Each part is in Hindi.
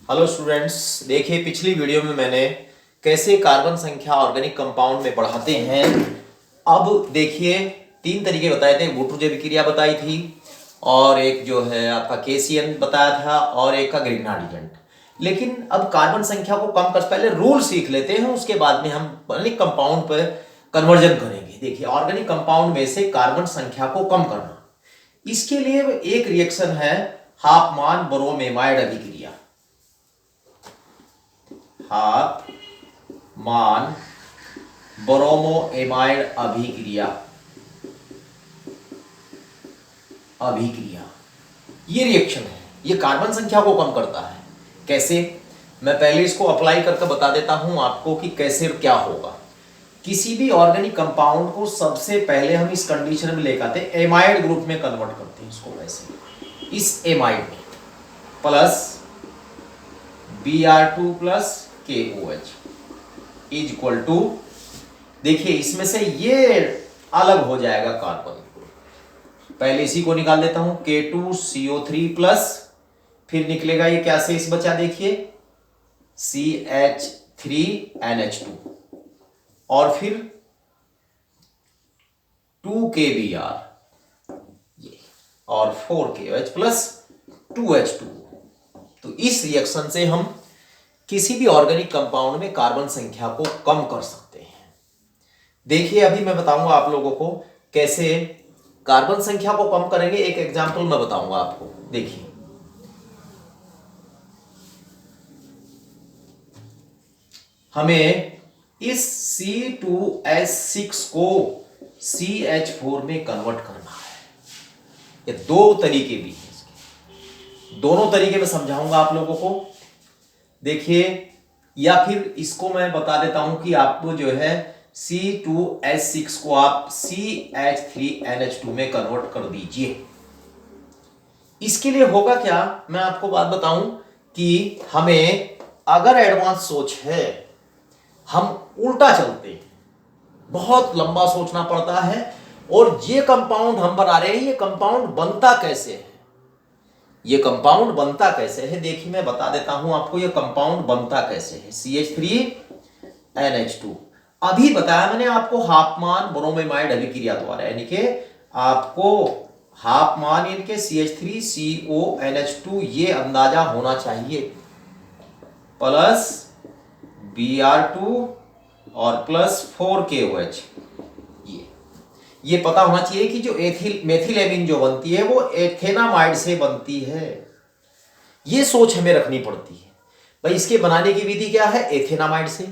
हेलो स्टूडेंट्स, देखिए पिछली वीडियो में मैंने कैसे कार्बन संख्या ऑर्गेनिक कंपाउंड में बढ़ाते हैं। अब देखिए तीन तरीके बताए थे, वुटर जैविक बताई थी और एक जो है आपका केसीएन बताया था और एक का ग्रिग्नार्ड एजेंट। लेकिन अब कार्बन संख्या को कम कर, पहले रूल सीख लेते हैं, उसके बाद में हम ऑर्गेनिक कंपाउंड पर कन्वर्जन करेंगे। देखिए ऑर्गेनिक कंपाउंड में से कार्बन संख्या को कम करना, इसके लिए एक रिएक्शन है हाफमान ब्रोमेमाइड अभिक्रिया। हाफमान ब्रोमोएमाइड अभिक्रिया ये रिएक्शन है, ये कार्बन संख्या को कम करता है। कैसे, मैं पहले इसको अप्लाई करके बता देता हूं आपको कि कैसे क्या होगा। किसी भी ऑर्गेनिक कंपाउंड को सबसे पहले हम इस कंडीशन में लेकर आते हैं, एमाइड ग्रुप में कन्वर्ट करते हैं इसको। वैसे इस एमाइड में plus Br2 plus KOH is equal to, देखिए इसमें से ये अलग हो जाएगा कार्बन, पहले इसी को निकाल देता हूं, K2CO3 प्लस, फिर निकलेगा ये क्या शेष बचा, देखिए CH3NH2 और फिर 2KBr ये और 4KOH प्लस 2H2। तो इस रिएक्शन से हम किसी भी ऑर्गेनिक कंपाउंड में कार्बन संख्या को कम कर सकते हैं। देखिए अभी मैं बताऊंगा आप लोगों को कैसे कार्बन संख्या को कम करेंगे, एक एग्जांपल मैं बताऊंगा आपको। देखिए हमें इस C2H6 को CH4 में कन्वर्ट करना है। ये दो तरीके भी हैं, इसके दोनों तरीके में समझाऊंगा आप लोगों को। देखिए, या फिर इसको मैं बता देता हूं कि आपको जो है C2H6 को आप CH3NH2 में कन्वर्ट कर दीजिए। इसके लिए होगा क्या, मैं आपको बात बताऊं कि हमें अगर एडवांस सोच है, हम उल्टा चलते हैं, बहुत लंबा सोचना पड़ता है। और ये कंपाउंड हम बना रहे हैं, ये कंपाउंड बनता कैसे है, ये कंपाउंड बनता कैसे है, देखिए मैं बता देता हूं आपको ये कंपाउंड बनता कैसे है। CH3NH2 अभी बताया मैंने आपको हाफमान ब्रोमेमाइड अभिक्रिया द्वारा, यानी कि आपको हाफमान यानी कि CH3CONH2 ये अंदाजा होना चाहिए, प्लस Br2 और प्लस 4KOH ये पता होना चाहिए कि जो मेथिलेमिन जो बनती है वो एथेनामाइड से बनती है। ये सोच हमें रखनी पड़ती है भाई, इसके बनाने की विधि क्या है, एथेनामाइड से।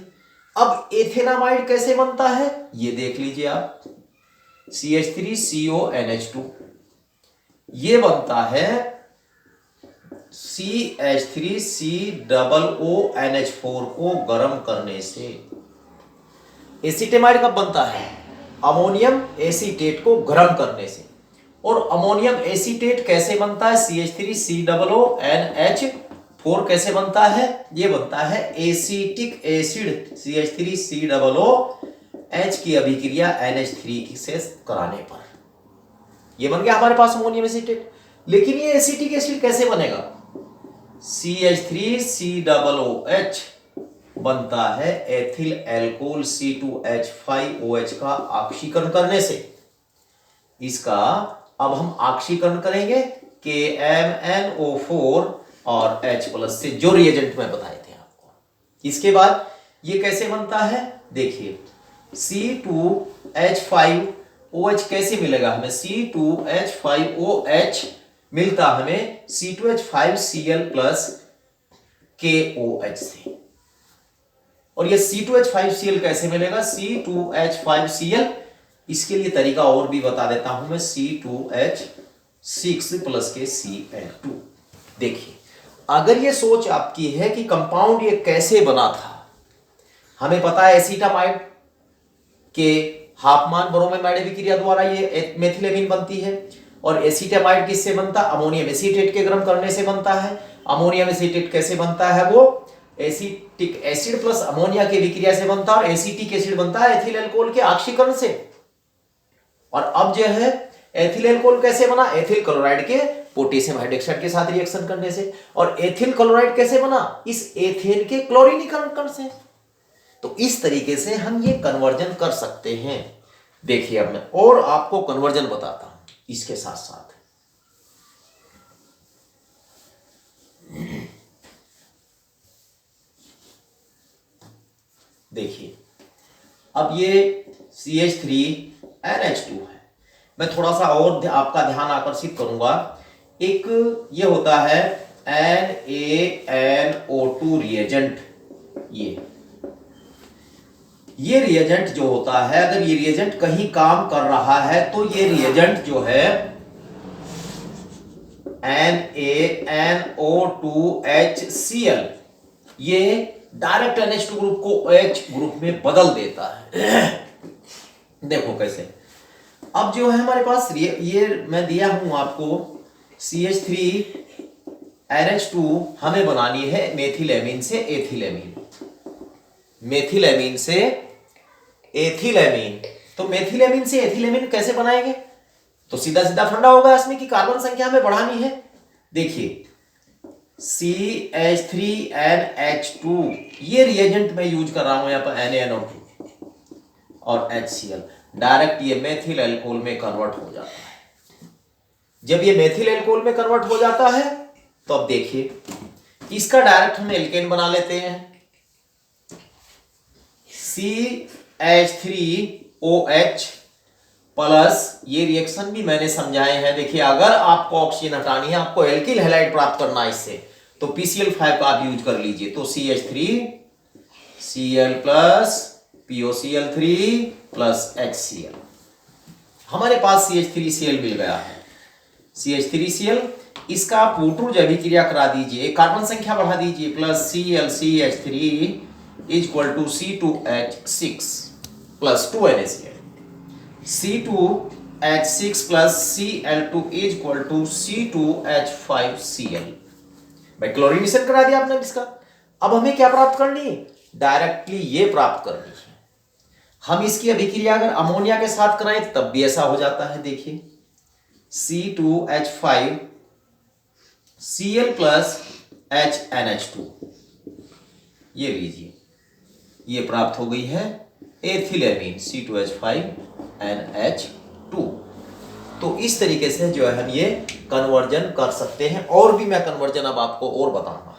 अब एथेनामाइड कैसे बनता है ये देख लीजिए आप, CH3CONH2 ये बनता है CH3COONH4 को गर्म करने से। एसीटेमाइड कब बनता है, अमोनियम एसीटेट को गर्म करने से। और अमोनियम एसीटेट कैसे बनता है, CH3COONH4 कैसे बनता है, ये बनता है एसीटिक एसिड CH3COOH की अभिक्रिया NH3 से कराने पर, ये बन गया हमारे पास अमोनियम एसीटेट। लेकिन ये एसीटिक एसिड कैसे बनेगा, CH3COOH बनता है एथिल एल्कोहल C2H5OH का ऑक्सीकरण करने से। इसका अब हम ऑक्सीकरण करेंगे KMnO4 और H+ से, जो रिएजेंट में बताए थे आपको। इसके बाद ये कैसे बनता है, देखिए C2H5OH कैसे मिलेगा हमें, C2H5OH मिलता हमें C2H5Cl प्लस KOH से। और ये C2H5Cl कैसे मिलेगा, C2H5Cl, इसके लिए तरीका और भी बता देता हूं मैं, C2H6 प्लस के Cl2। देखिए अगर ये सोच आपकी है कि कंपाउंड ये कैसे बना था, हमें पता है एसीटामाइड के हाफमान ब्रोमेमाइड अभिक्रिया द्वारा ये मेथिलेमिन बनती है। और एसीटामाइड किससे बनता, अमोनियम एसीटेट के गर्म करने से बनता है। अमोनियम एसीटेट कैसे बनता है, वो एसिटिक एसिड प्लस अमोनिया की विक्रिया से बनता है। और एसिटिक एसिड बनता है एथिल अल्कोहल के ऑक्सीकरण से। और अब जो है एथिल अल्कोहल कैसे बना, एथिल क्लोराइड के पोटेशियम हाइड्रोक्साइड के साथ रिएक्शन करने से। और एथिल क्लोराइड कैसे बना? इस एथेन के क्लोरीनीकरण कण से। तो इस तरीके से हम ये कन्वर्जन कर सकते हैं। देखिए अब मैं और आपको कन्वर्जन बताता हूं इसके साथ साथ। देखिए अब ये CH3NH2 है। मैं थोड़ा सा और आपका ध्यान आकर्षित करूंगा। एक ये होता है NaNO2 रिएजेंट। ये रिएजेंट जो होता है, अगर ये रिएजेंट कहीं काम कर रहा है तो ये रिएजेंट जो है NaNO2HCl ये डायरेक्ट NH2 ग्रुप को OH ग्रुप में बदल देता है। देखो कैसे। अब जो है हमारे पास ये मैं दिया हूं आपको CH3NH2 हमें बनानी है मेथिलेमीन से एथिलेमीन। मेथिलेमीन से एथिलेमीन। तो मेथिलेमीन से एथिलेमीन कैसे बनाएंगे? तो सीधा सीधा फंडा होगा इसमें कि कार्बन संख्या हमें बढ़ानी है। देखिए CH3NH2 ये रिएजेंट में यूज कर रहा हूं यहां पर NaNO2 और HCl। डायरेक्ट ये मेथिल एल्कोहल में कन्वर्ट हो जाता है। जब ये मेथिल एल्कोहल में कन्वर्ट हो जाता है तो अब देखिए इसका डायरेक्ट हम एल्केन बना लेते हैं। CH3OH प्लस, ये रिएक्शन भी मैंने समझाए हैं। देखिए अगर आपको ऑक्सीजन हटानी है, आपको एल्किल हैलाइड प्राप्त करना है इससे, तो PCl5 का आप यूज कर लीजिए। तो CH3Cl plus POCl3 plus HCl। हमारे पास CH3Cl मिल गया है। CH3Cl इसका आप वुटूज अभिक्रिया करा दीजिए, कार्बन संख्या बढ़ा दीजिए, plus ClCH3 equal to C2H6 plus 2NaCl। C2H6 plus Cl2 equal to C2H5Cl। भाई क्लोरीनेशन करा दिया आपने इसका। अब हमें क्या प्राप्त करनी है? डायरेक्टली ये प्राप्त करनी है। हम इसकी अभिक्रिया अगर अमोनिया के साथ कराएं तब भी ऐसा हो जाता है। देखिए C2H5Cl प्लस HNH2 ये लीजिए, ये प्राप्त हो गई है एथिलेमीन C2H5NH2। तो इस तरीके से जो है हम ये कन्वर्जन कर सकते हैं। और भी मैं कन्वर्जन अब आपको और बताऊंगा।